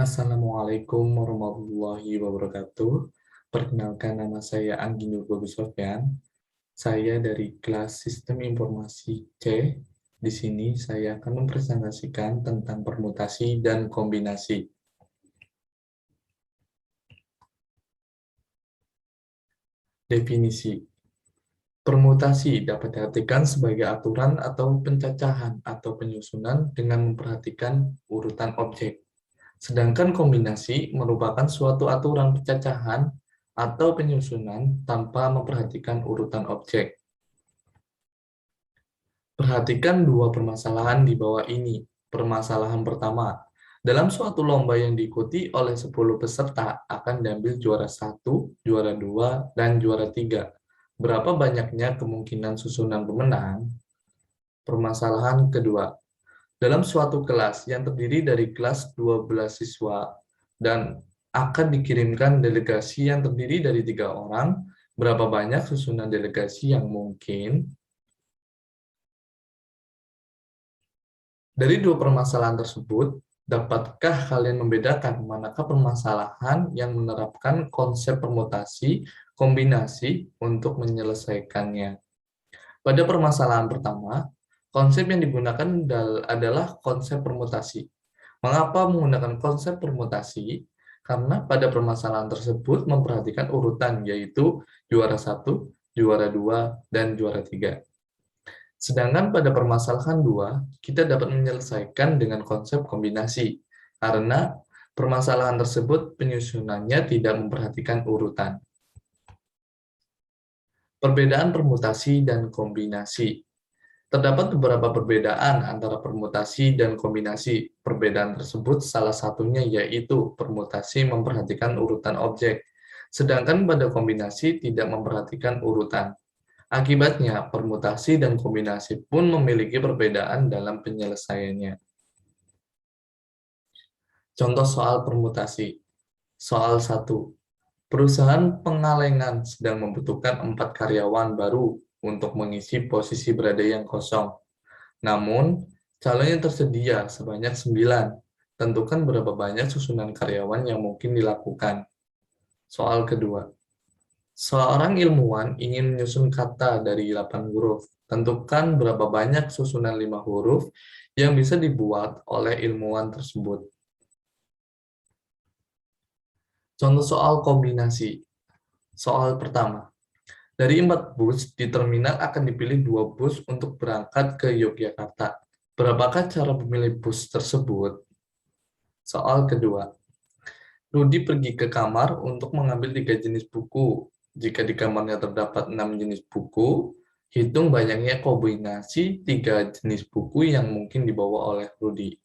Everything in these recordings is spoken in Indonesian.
Assalamualaikum warahmatullahi wabarakatuh. Perkenalkan, nama saya Anggi Nurbagus Sofyan. Saya dari kelas Sistem Informasi C. Di sini saya akan mempresentasikan tentang permutasi dan kombinasi. Definisi. Permutasi dapat diartikan sebagai aturan atau pencacahan atau penyusunan dengan memperhatikan urutan objek. Sedangkan kombinasi merupakan suatu aturan pencacahan atau penyusunan tanpa memperhatikan urutan objek. Perhatikan dua permasalahan di bawah ini. Permasalahan pertama, dalam suatu lomba yang diikuti oleh 10 peserta akan diambil juara 1, juara 2, dan juara 3. Berapa banyaknya kemungkinan susunan pemenang? Permasalahan kedua, dalam suatu kelas yang terdiri dari kelas 12 siswa dan akan dikirimkan delegasi yang terdiri dari 3 orang, berapa banyak susunan delegasi yang mungkin? Dari dua permasalahan tersebut, dapatkah kalian membedakan manakah permasalahan yang menerapkan konsep permutasi kombinasi untuk menyelesaikannya? Pada permasalahan pertama, konsep yang digunakan adalah konsep permutasi. Mengapa menggunakan konsep permutasi? Karena pada permasalahan tersebut memperhatikan urutan, yaitu juara 1, juara 2, dan juara 3. Sedangkan pada permasalahan 2, kita dapat menyelesaikan dengan konsep kombinasi, karena permasalahan tersebut penyusunannya tidak memperhatikan urutan. Perbedaan permutasi dan kombinasi. Terdapat beberapa perbedaan antara permutasi dan kombinasi. Perbedaan tersebut salah satunya yaitu permutasi memperhatikan urutan objek, sedangkan pada kombinasi tidak memperhatikan urutan. Akibatnya, permutasi dan kombinasi pun memiliki perbedaan dalam penyelesaiannya. Contoh soal permutasi. Soal 1. Perusahaan pengalengan sedang membutuhkan 4 karyawan baru untuk mengisi posisi berada yang kosong. Namun, calon yang tersedia sebanyak 9. Tentukan berapa banyak susunan karyawan yang mungkin dilakukan. Soal kedua. Seorang ilmuwan ingin menyusun kata dari 8 huruf. Tentukan berapa banyak susunan 5 huruf yang bisa dibuat oleh ilmuwan tersebut. Contoh soal kombinasi. Soal pertama. Dari 4 bus, di terminal akan dipilih 2 bus untuk berangkat ke Yogyakarta. Berapakah cara memilih bus tersebut? Soal kedua. Rudi pergi ke kamar untuk mengambil 3 jenis buku. Jika di kamarnya terdapat 6 jenis buku, hitung banyaknya kombinasi 3 jenis buku yang mungkin dibawa oleh Rudi.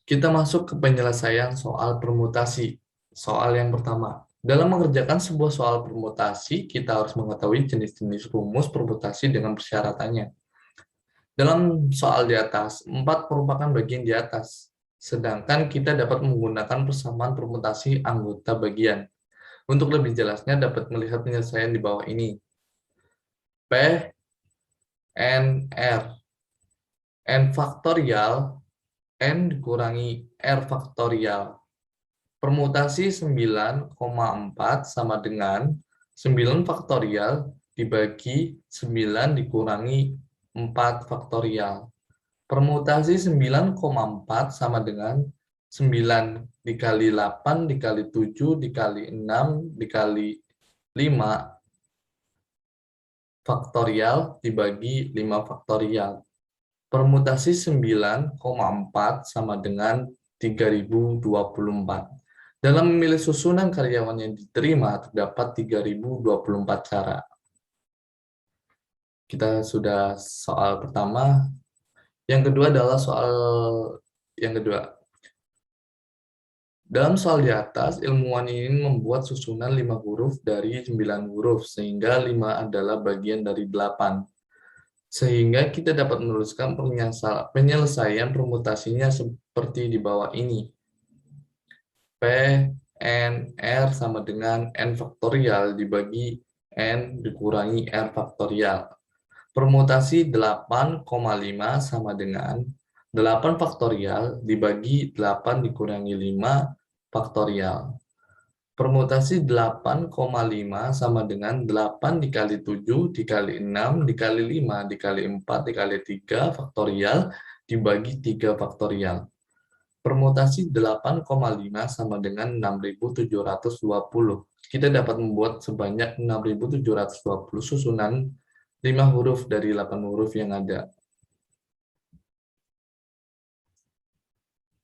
Kita masuk ke penyelesaian soal permutasi. Soal yang pertama. Dalam mengerjakan sebuah soal permutasi, kita harus mengetahui jenis-jenis rumus permutasi dengan persyaratannya. Dalam soal di atas, 4 merupakan bagian di atas, sedangkan kita dapat menggunakan persamaan permutasi anggota bagian. Untuk lebih jelasnya, dapat melihat penyelesaian di bawah ini. P, N, R. N faktorial, N dikurangi R faktorial. Permutasi 9,4 sama dengan 9 faktorial dibagi 9 dikurangi 4 faktorial. Permutasi 9,4 sama dengan 9 dikali 8 dikali 7 dikali 6 dikali 5 faktorial dibagi 5 faktorial. Permutasi 9,4 sama dengan 3024. Dalam memilih susunan karyawan yang diterima, terdapat 3024 cara. Kita sudah soal pertama. Yang kedua adalah soal yang kedua. Dalam soal di atas, ilmuwan ingin membuat susunan 5 huruf dari 9 huruf, sehingga 5 adalah bagian dari 8. Sehingga kita dapat menuliskan penyelesaian permutasinya seperti di bawah ini. P, N, R sama dengan N faktorial dibagi N dikurangi R faktorial. Permutasi 8,5 sama dengan 8 faktorial dibagi 8 dikurangi 5 faktorial. Permutasi 8,5 sama dengan 8 dikali 7 dikali 6 dikali 5 dikali 4 dikali 3 faktorial dibagi 3 faktorial. Permutasi 8,5 sama dengan 6.720. Kita dapat membuat sebanyak 6.720 susunan 5 huruf dari 8 huruf yang ada.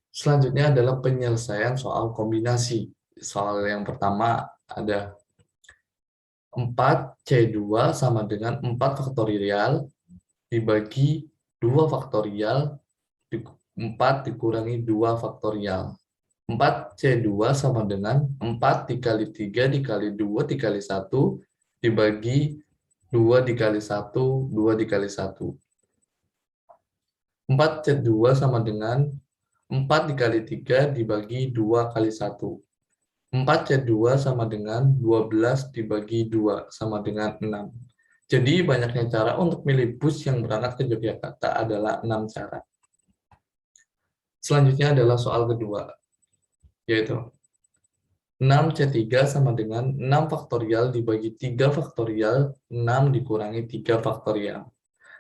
Selanjutnya adalah penyelesaian soal kombinasi. Soal yang pertama ada 4C2 sama dengan 4 faktorial dibagi 2 faktorial 4 dikurangi 2 faktorial. 4C2 sama dengan 4 dikali 3 dikali 2 dikali 1 dibagi 2 dikali 1, 2 dikali 1. 4C2 sama dengan 4 dikali 3 dibagi 2 kali 1. 4C2 sama dengan 12 dibagi 2 sama dengan 6. Jadi banyaknya cara untuk milih bus yang berangkat ke Yogyakarta adalah 6 cara. Selanjutnya adalah soal kedua, yaitu 6C3 sama dengan 6 faktorial dibagi 3 faktorial 6 dikurangi 3 faktorial.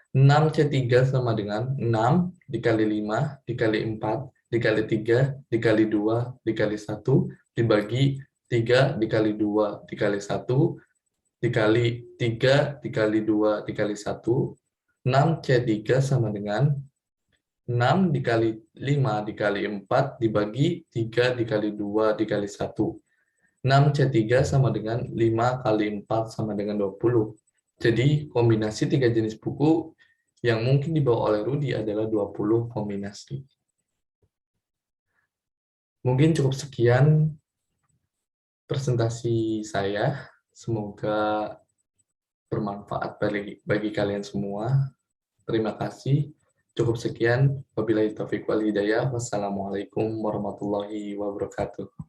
6C3 sama dengan 6 dikali 5 dikali 4 dikali 3 dikali 2 dikali 1 dibagi 3 dikali 2 dikali 1 dikali 3 dikali 2 dikali 1. 6C3 sama dengan 6 dikali 5 dikali 4 dibagi 3 dikali 2 dikali 1. 6C3 sama dengan 5 kali 4 sama dengan 20. Jadi kombinasi 3 jenis buku yang mungkin dibawa oleh Rudi adalah 20 kombinasi. Mungkin cukup sekian presentasi saya. Semoga bermanfaat bagi kalian semua. Terima kasih. Cukup sekian. Wabillahi taufiq wal hidayah. Wassalamualaikum warahmatullahi wabarakatuh.